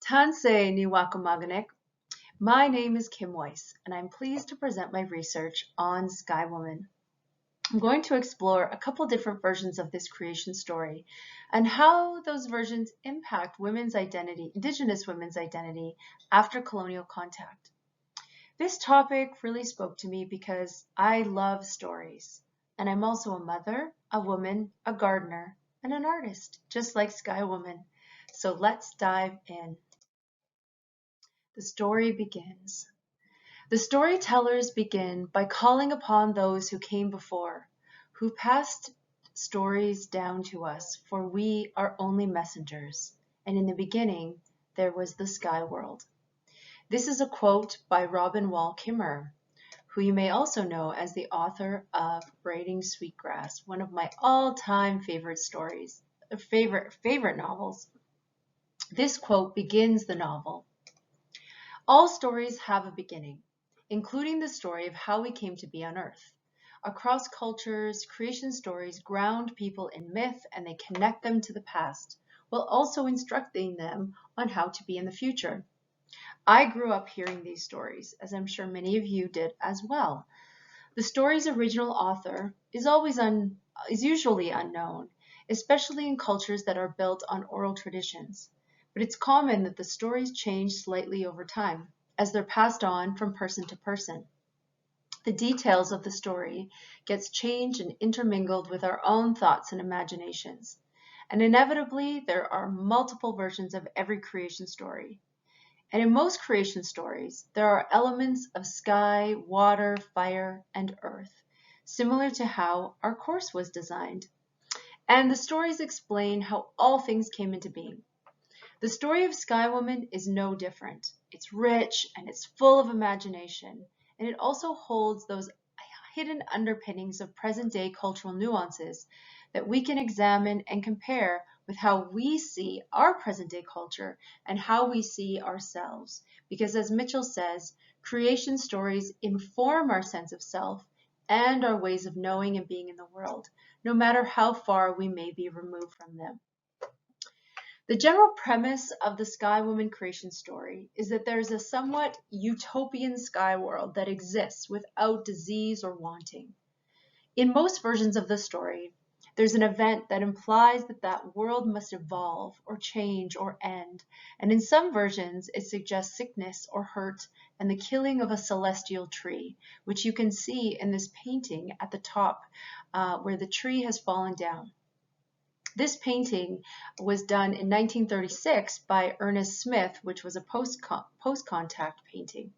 Tansei ni wakamaganek. My name is Kim Weiss, and I'm pleased to present my research on Sky Woman. I'm going to explore a couple different versions of this creation story and how those versions impact women's identity, Indigenous women's identity, after colonial contact. This topic really spoke to me because I love stories, and I'm also a mother, a woman, a gardener, and an artist, just like Sky Woman. So let's dive in. The story begins. The storytellers begin by calling upon those who came before, who passed stories down to us, for we are only messengers. And in the beginning, there was the sky world. This is a quote by Robin Wall Kimmerer, who you may also know as the author of Braiding Sweetgrass, one of my all-time favorite stories, favorite novels. This quote begins the novel. All stories have a beginning, including the story of how we came to be on Earth. Across cultures, creation stories ground people in myth and they connect them to the past, while also instructing them on how to be in the future. I grew up hearing these stories, as I'm sure many of you did as well. The story's original author is usually unknown, especially in cultures that are built on oral traditions. But it's common that the stories change slightly over time as they're passed on from person to person. The details of the story gets changed and intermingled with our own thoughts and imaginations. And inevitably, there are multiple versions of every creation story. And in most creation stories, there are elements of sky, water, fire, and earth, similar to how our course was designed. And the stories explain how all things came into being. The story of Sky Woman is no different. It's rich and it's full of imagination, and it also holds those hidden underpinnings of present-day cultural nuances that we can examine and compare with how we see our present-day culture and how we see ourselves. Because as Mitchell says, creation stories inform our sense of self and our ways of knowing and being in the world, no matter how far we may be removed from them. The general premise of the Sky Woman creation story is that there is a somewhat utopian sky world that exists without disease or wanting. In most versions of the story, there's an event that implies that that world must evolve or change or end, and in some versions it suggests sickness or hurt and the killing of a celestial tree, which you can see in this painting at the top where the tree has fallen down. This painting was done in 1936 by Ernest Smith, which was a post-contact painting.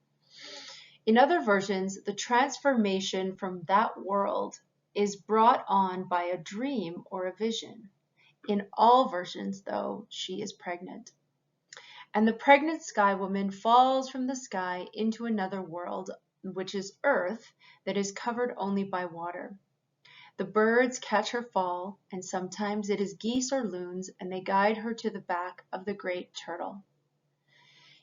In other versions, the transformation from that world is brought on by a dream or a vision. In all versions, though, she is pregnant. And the pregnant sky woman falls from the sky into another world, which is Earth, that is covered only by water. The birds catch her fall, and sometimes it is geese or loons, and they guide her to the back of the great turtle.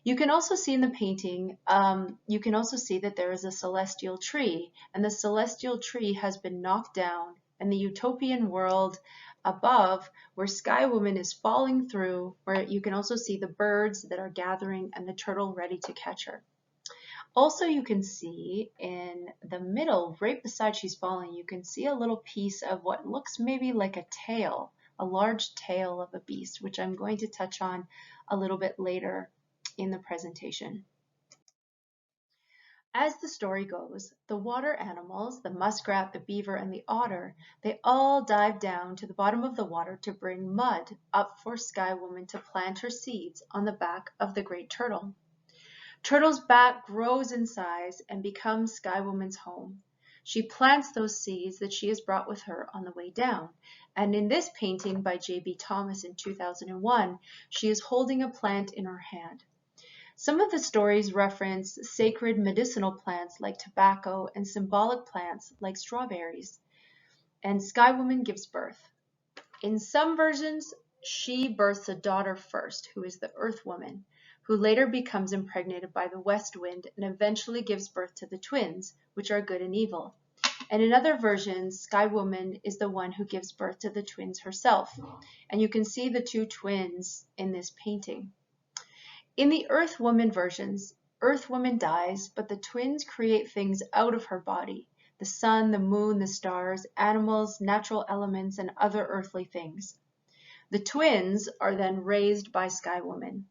You can also see in the painting, that there is a celestial tree, and the celestial tree has been knocked down, and the utopian world above, where Sky Woman is falling through, where you can also see the birds that are gathering and the turtle ready to catch her. Also, you can see in the middle, right beside she's falling, you can see a little piece of what looks maybe like a tail, a large tail of a beast, which I'm going to touch on a little bit later in the presentation. As the story goes, the water animals, the muskrat, the beaver, and the otter, they all dive down to the bottom of the water to bring mud up for Sky Woman to plant her seeds on the back of the great turtle. Turtle's back grows in size and becomes Sky Woman's home. She plants those seeds that she has brought with her on the way down. And in this painting by J.B. Thomas in 2001, she is holding a plant in her hand. Some of the stories reference sacred medicinal plants like tobacco and symbolic plants like strawberries. And Sky Woman gives birth. In some versions, she births a daughter first, who is the Earth Woman, who later becomes impregnated by the west wind and eventually gives birth to the twins, which are good and evil. And in other versions, Sky Woman is the one who gives birth to the twins herself. And you can see the two twins in this painting. In the Earth Woman versions, Earth Woman dies, but the twins create things out of her body: the sun, the moon, the stars, animals, natural elements, and other earthly things. The twins are then raised by Sky Woman.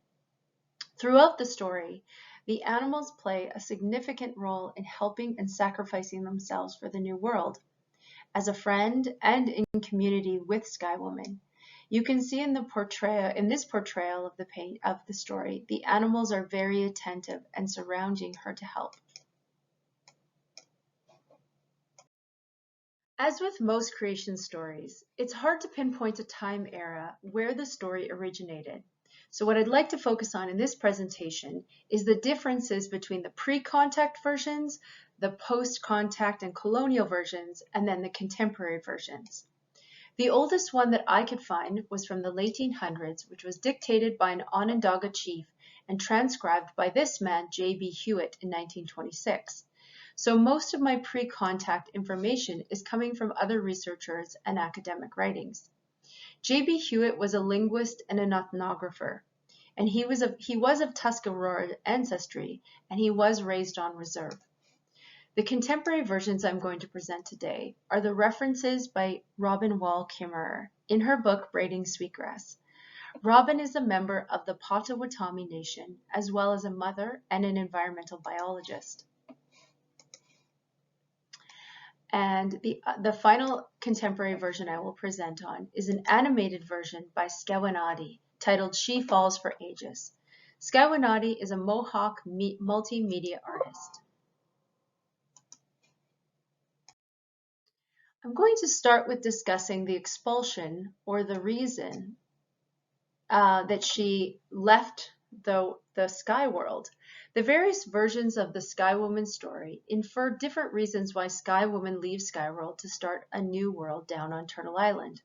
Throughout the story, the animals play a significant role in helping and sacrificing themselves for the new world. As a friend and in community with Sky Woman, you can see in this portrayal of the story, the animals are very attentive and surrounding her to help. As with most creation stories, it's hard to pinpoint a time era where the story originated. So what I'd like to focus on in this presentation is the differences between the pre-contact versions, the post-contact and colonial versions, and then the contemporary versions. The oldest one that I could find was from the late 1800s, which was dictated by an Onondaga chief and transcribed by this man, J.B. Hewitt, in 1926. So most of my pre-contact information is coming from other researchers and academic writings. J.B. Hewitt was a linguist and an ethnographer, and he was of Tuscarora ancestry, and he was raised on reserve. The contemporary versions I'm going to present today are the references by Robin Wall Kimmerer in her book Braiding Sweetgrass. Robin is a member of the Potawatomi Nation, as well as a mother and an environmental biologist. And the final contemporary version I will present on is an animated version by Skewenati titled She Falls for Ages. Skewenati is a Mohawk multimedia artist. I'm going to start with discussing the expulsion, or the reason that she left the Sky World. The various versions of the Sky Woman story infer different reasons why Sky Woman leaves Sky World to start a new world down on Turtle Island.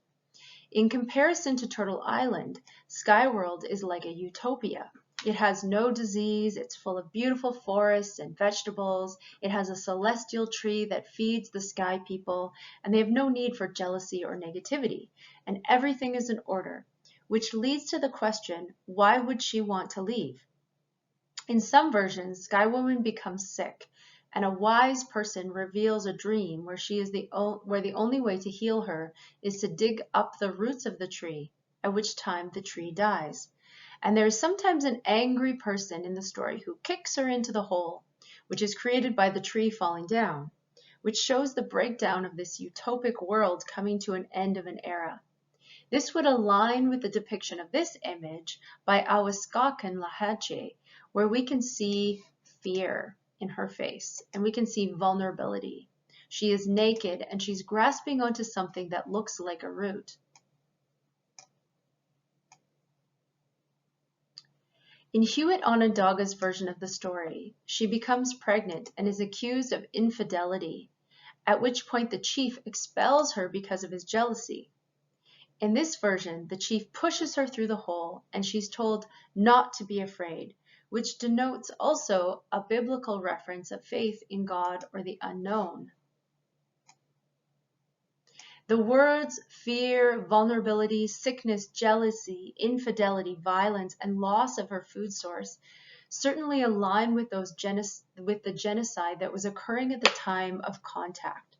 In comparison to Turtle Island, Sky World is like a utopia. It has no disease, it's full of beautiful forests and vegetables, it has a celestial tree that feeds the sky people, and they have no need for jealousy or negativity, and everything is in order, which leads to the question, why would she want to leave? In some versions, Sky Woman becomes sick, and a wise person reveals a dream where where the only way to heal her is to dig up the roots of the tree, at which time the tree dies. And there is sometimes an angry person in the story who kicks her into the hole, which is created by the tree falling down, which shows the breakdown of this utopic world coming to an end of an era. This would align with the depiction of this image by Awaskakan Lahache, where we can see fear in her face and we can see vulnerability. She is naked and she's grasping onto something that looks like a root. In Hewitt Onondaga's version of the story, she becomes pregnant and is accused of infidelity, at which point the chief expels her because of his jealousy. In this version, the chief pushes her through the hole and she's told not to be afraid, which denotes also a biblical reference of faith in God or the unknown. The words fear, vulnerability, sickness, jealousy, infidelity, violence, and loss of her food source certainly align with the genocide that was occurring at the time of contact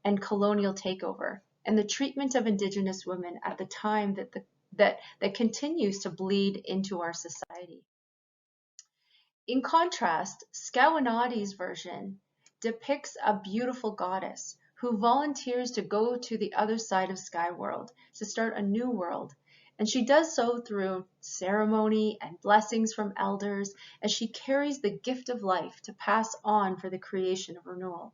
and colonial takeover, and the treatment of Indigenous women at the time that continues to bleed into our society. In contrast, Skewenati's version depicts a beautiful goddess who volunteers to go to the other side of Sky World to start a new world, and she does so through ceremony and blessings from elders as she carries the gift of life to pass on for the creation of renewal.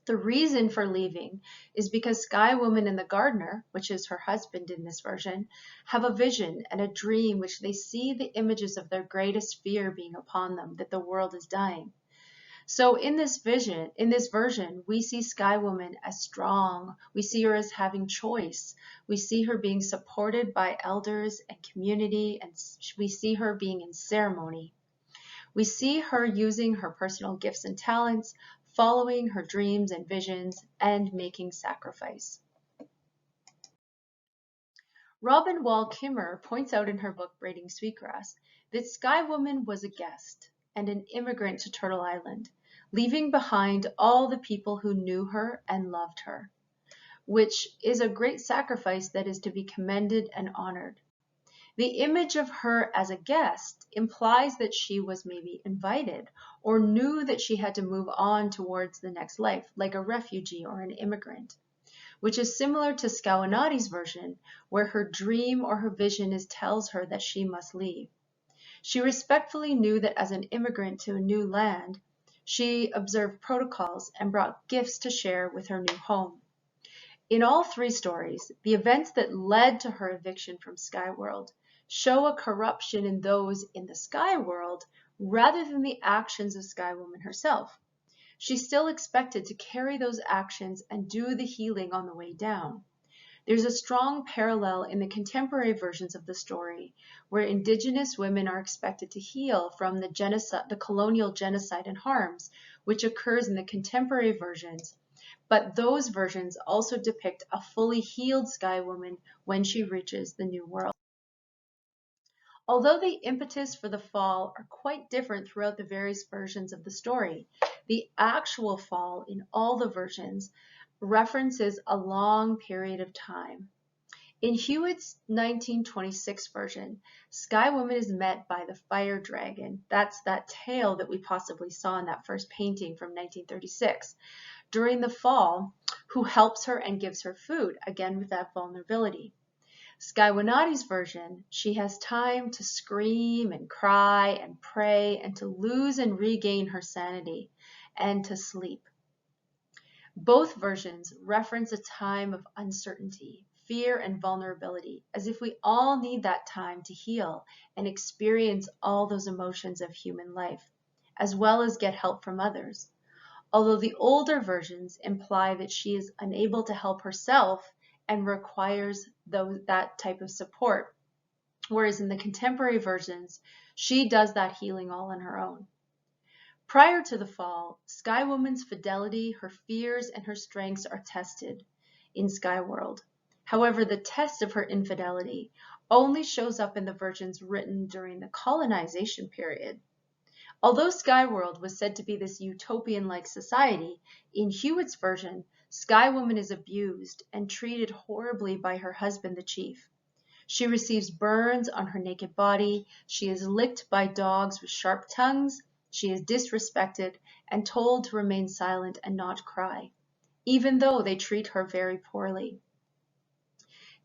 The reason for leaving is because Sky Woman and the gardener, which is her husband in this version, have a vision and a dream which they see the images of their greatest fear being upon them, that the world is dying. So in this version, we see Sky Woman as strong. We see her as having choice. We see her being supported by elders and community, and we see her being in ceremony. We see her using her personal gifts and talents, following her dreams and visions, and making sacrifice. Robin Wall Kimmerer points out in her book Braiding Sweetgrass that Sky Woman was a guest and an immigrant to Turtle Island, leaving behind all the people who knew her and loved her, which is a great sacrifice that is to be commended and honored. The image of her as a guest implies that she was maybe invited or knew that she had to move on towards the next life, like a refugee or an immigrant, which is similar to Scawanati's version, where her dream or her vision tells her that she must leave. She respectfully knew that as an immigrant to a new land, she observed protocols and brought gifts to share with her new home. In all three stories, the events that led to her eviction from Sky World show a corruption in those in the Sky World rather than the actions of Sky Woman herself. She's still expected to carry those actions and do the healing on the way down. There's a strong parallel in the contemporary versions of the story, where Indigenous women are expected to heal from the genocide, the colonial genocide and harms, which occurs in the contemporary versions. But those versions also depict a fully healed Sky Woman when she reaches the New World. Although the impetus for the fall are quite different throughout the various versions of the story, the actual fall in all the versions references a long period of time. In Hewitt's 1926 version, Sky Woman is met by the fire dragon. That's that tail that we possibly saw in that first painting from 1936. During the fall, who helps her and gives her food, again with that vulnerability. Scawanati's version, she has time to scream and cry and pray and to lose and regain her sanity and to sleep. Both versions reference a time of uncertainty, fear, and vulnerability, as if we all need that time to heal and experience all those emotions of human life, as well as get help from others. Although the older versions imply that she is unable to help herself and requires that type of support, whereas in the contemporary versions, she does that healing all on her own. Prior to the fall, Sky Woman's fidelity, her fears, and her strengths are tested in Sky World. However, the test of her infidelity only shows up in the versions written during the colonization period. Although Sky World was said to be this utopian-like society, in Hewitt's version, Sky Woman is abused and treated horribly by her husband, the chief. She receives burns on her naked body, she is licked by dogs with sharp tongues, she is disrespected and told to remain silent and not cry, even though they treat her very poorly.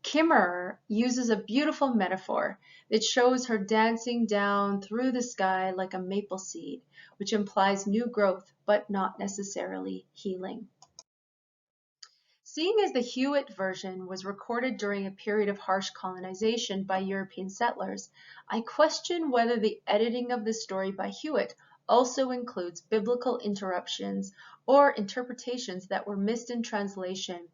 Kimmerer uses a beautiful metaphor that shows her dancing down through the sky like a maple seed, which implies new growth, but not necessarily healing. Seeing as the Hewitt version was recorded during a period of harsh colonization by European settlers, I question whether the editing of the story by Hewitt also includes biblical interruptions or interpretations that were missed in translation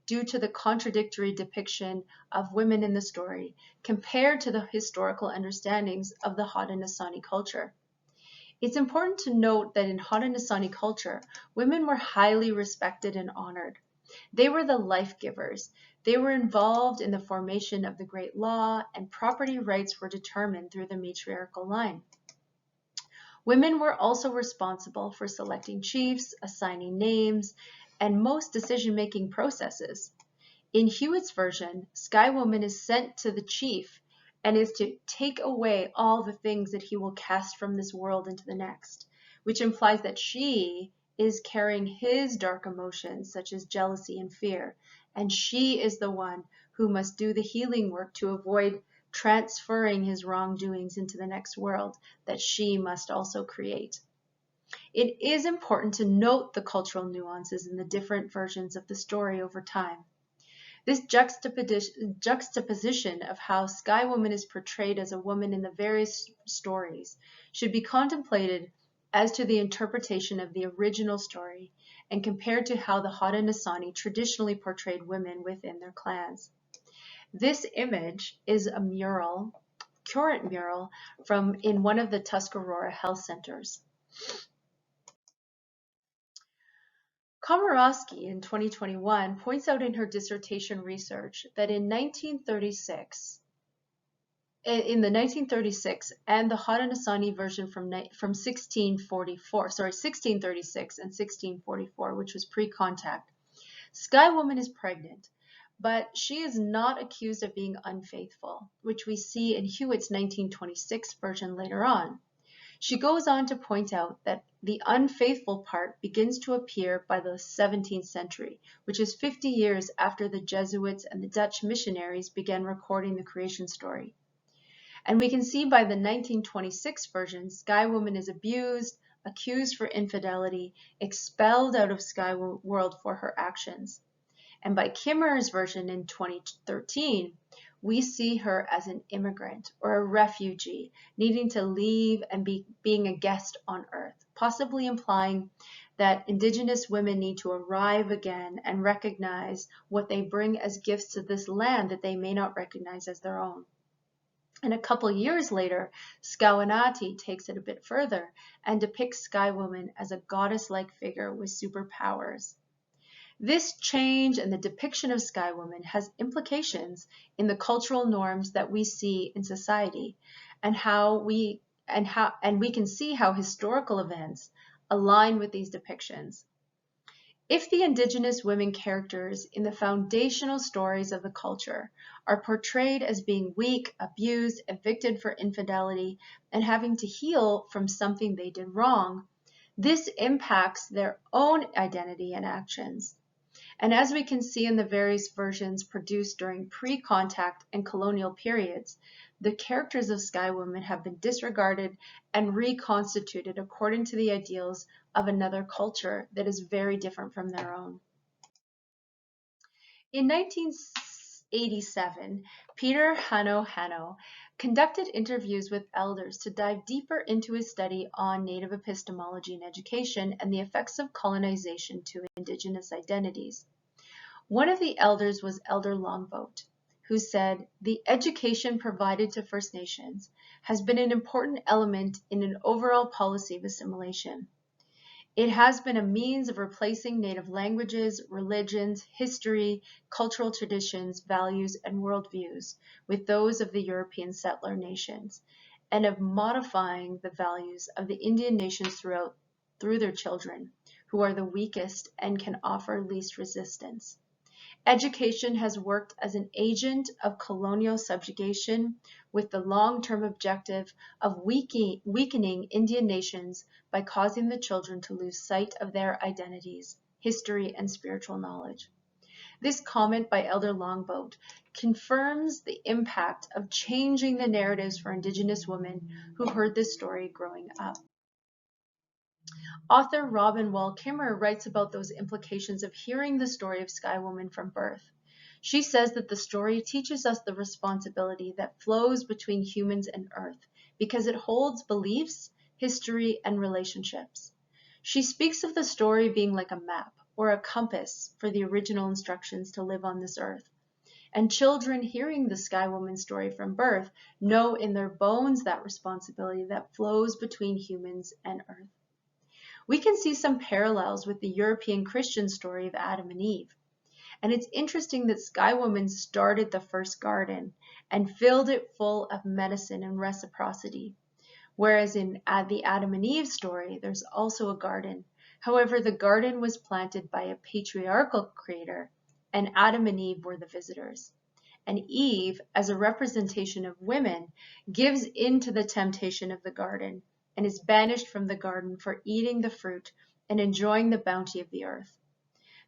due to the contradictory depiction of women in the story compared to the historical understandings of the Haudenosaunee culture. It's important to note that in Haudenosaunee culture, women were highly respected and honored. They were the life givers. They were involved in the formation of the Great Law, and property rights were determined through the matriarchal line. Women were also responsible for selecting chiefs, assigning names, and most decision-making processes. In Hewitt's version, Sky Woman is sent to the chief and is to take away all the things that he will cast from this world into the next, which implies that she is carrying his dark emotions such as jealousy and fear, and she is the one who must do the healing work to avoid transferring his wrongdoings into the next world that she must also create. It is important to note the cultural nuances in the different versions of the story over time. This juxtaposition of how Sky Woman is portrayed as a woman in the various stories should be contemplated as to the interpretation of the original story and compared to how the Haudenosaunee traditionally portrayed women within their clans. This image is a mural, current mural, in one of the Tuscarora health centers. Komorowski in 2021 points out in her dissertation research that in the 1936 and the Haudenosaunee version from 1636 and 1644, which was pre-contact, Sky Woman is pregnant, but she is not accused of being unfaithful, which we see in Hewitt's 1926 version later on. She goes on to point out that the unfaithful part begins to appear by the 17th century, which is 50 years after the Jesuits and the Dutch missionaries began recording the creation story. And we can see by the 1926 version, Sky Woman is abused, accused for infidelity, expelled out of Sky World for her actions. And by Kimmerer's version in 2013, we see her as an immigrant or a refugee needing to leave and being a guest on Earth, possibly implying that Indigenous women need to arrive again and recognize what they bring as gifts to this land that they may not recognize as their own. And a couple years later, Skawinati takes it a bit further and depicts Sky Woman as a goddess-like figure with superpowers. This change and the depiction of Sky Woman has implications in the cultural norms that we see in society, and we can see how historical events align with these depictions. If the Indigenous women characters in the foundational stories of the culture are portrayed as being weak, abused, evicted for infidelity, and having to heal from something they did wrong, this impacts their own identity and actions. And as we can see in the various versions produced during pre-contact and colonial periods, the characters of Sky Woman have been disregarded and reconstituted according to the ideals of another culture that is very different from their own. In 1987, Peter Hanno conducted interviews with elders to dive deeper into his study on Native epistemology and education and the effects of colonization to Indigenous identities. One of the elders was Elder Longboat, who said, "The education provided to First Nations has been an important element in an overall policy of assimilation. It has been a means of replacing Native languages, religions, history, cultural traditions, values, and worldviews with those of the European settler nations, and of modifying the values of the Indian nations through their children, who are the weakest and can offer least resistance. Education has worked as an agent of colonial subjugation with the long-term objective of weakening Indian nations by causing the children to lose sight of their identities, history, and spiritual knowledge." This comment by Elder Longboat confirms the impact of changing the narratives for Indigenous women who heard this story growing up. Author Robin Wall Kimmerer writes about those implications of hearing the story of Sky Woman from birth. She says that the story teaches us the responsibility that flows between humans and Earth because it holds beliefs, history, and relationships. She speaks of the story being like a map or a compass for the original instructions to live on this Earth. And children hearing the Sky Woman story from birth know in their bones that responsibility that flows between humans and Earth. We can see some parallels with the European Christian story of Adam and Eve. And it's interesting that Sky Woman started the first garden and filled it full of medicine and reciprocity. Whereas in the Adam and Eve story, there's also a garden. However, the garden was planted by a patriarchal creator, and Adam and Eve were the visitors. And Eve, as a representation of women, gives in to the temptation of the garden and is banished from the garden for eating the fruit and enjoying the bounty of the earth.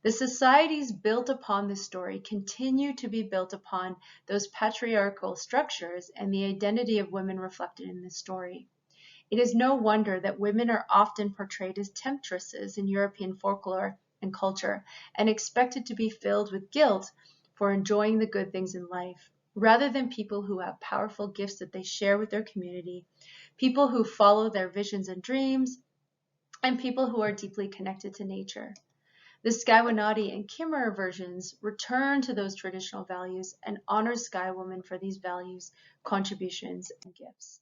The societies built upon this story continue to be built upon those patriarchal structures and the identity of women reflected in this story. It is no wonder that women are often portrayed as temptresses in European folklore and culture and expected to be filled with guilt for enjoying the good things in life, rather than people who have powerful gifts that they share with their community, people who follow their visions and dreams, and people who are deeply connected to nature. The Skywinati and Kimmerer versions return to those traditional values and honor Sky Woman for these values, contributions, and gifts.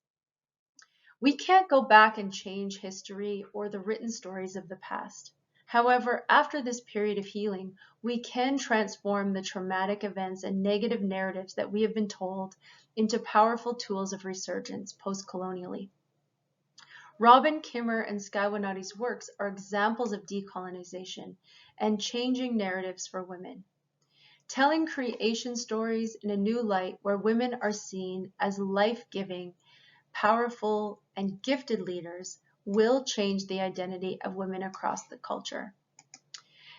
We can't go back and change history or the written stories of the past. However, after this period of healing, we can transform the traumatic events and negative narratives that we have been told into powerful tools of resurgence post-colonially. Robin Kimmer and Skye Wanati's works are examples of decolonization and changing narratives for women. Telling creation stories in a new light where women are seen as life-giving, powerful, and gifted leaders will change the identity of women across the culture.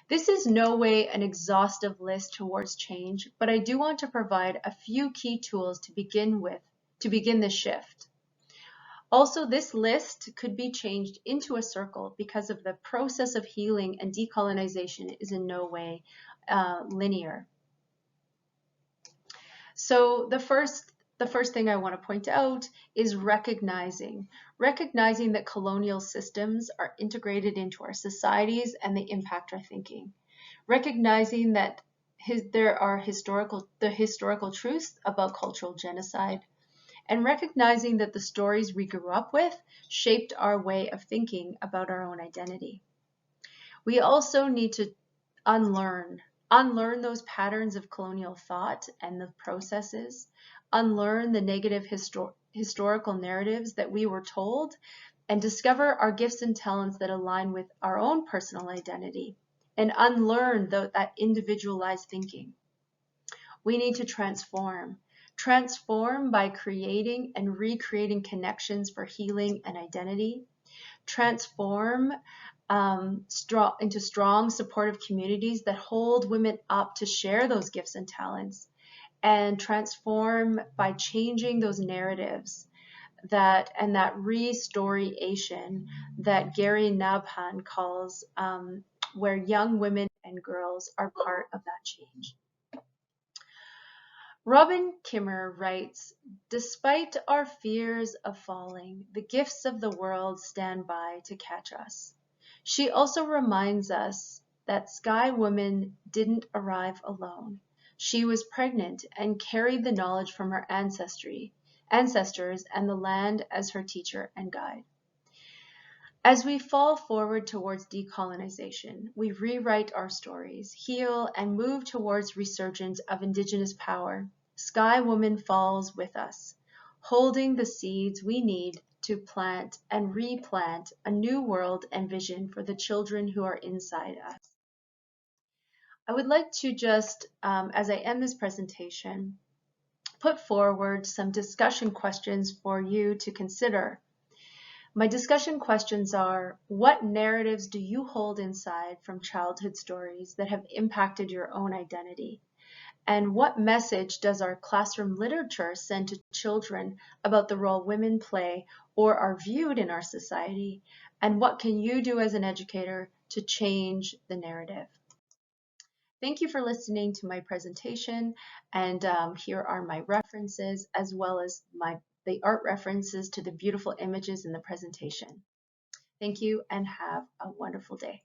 This is no way an exhaustive list towards change, but I do want to provide a few key tools to begin this shift. Also, this list could be changed into a circle because of the process of healing, and decolonization is in no way linear. So the first thing I want to point out is recognizing that colonial systems are integrated into our societies and they impact our thinking. Recognizing that there are historical truths about cultural genocide, and recognizing that the stories we grew up with shaped our way of thinking about our own identity. We also need to unlearn those patterns of colonial thought and the processes, unlearn the negative historical narratives that we were told, and discover our gifts and talents that align with our own personal identity, and unlearn that individualized thinking. We need to transform by creating and recreating connections for healing and identity, transform into strong, supportive communities that hold women up to share those gifts and talents, and transform by changing those narratives that restoriation that Gary Nabhan calls, where young women and girls are part of that change. Robin Kimmer writes, "Despite our fears of falling, the gifts of the world stand by to catch us." She also reminds us that Skye Woman didn't arrive alone. She was pregnant and carried the knowledge from her ancestors and the land as her teacher and guide. As we fall forward towards decolonization, we rewrite our stories, heal, and move towards resurgence of Indigenous power. Skye Woman falls with us, holding the seeds we need to plant and replant a new world and vision for the children who are inside us. I would like to just, as I end this presentation, put forward some discussion questions for you to consider. My discussion questions are: what narratives do you hold inside from childhood stories that have impacted your own identity? And what message does our classroom literature send to children about the role women play or are viewed in our society? And what can you do as an educator to change the narrative? Thank you for listening to my presentation, and here are my references as well as the art references to the beautiful images in the presentation. Thank you and have a wonderful day.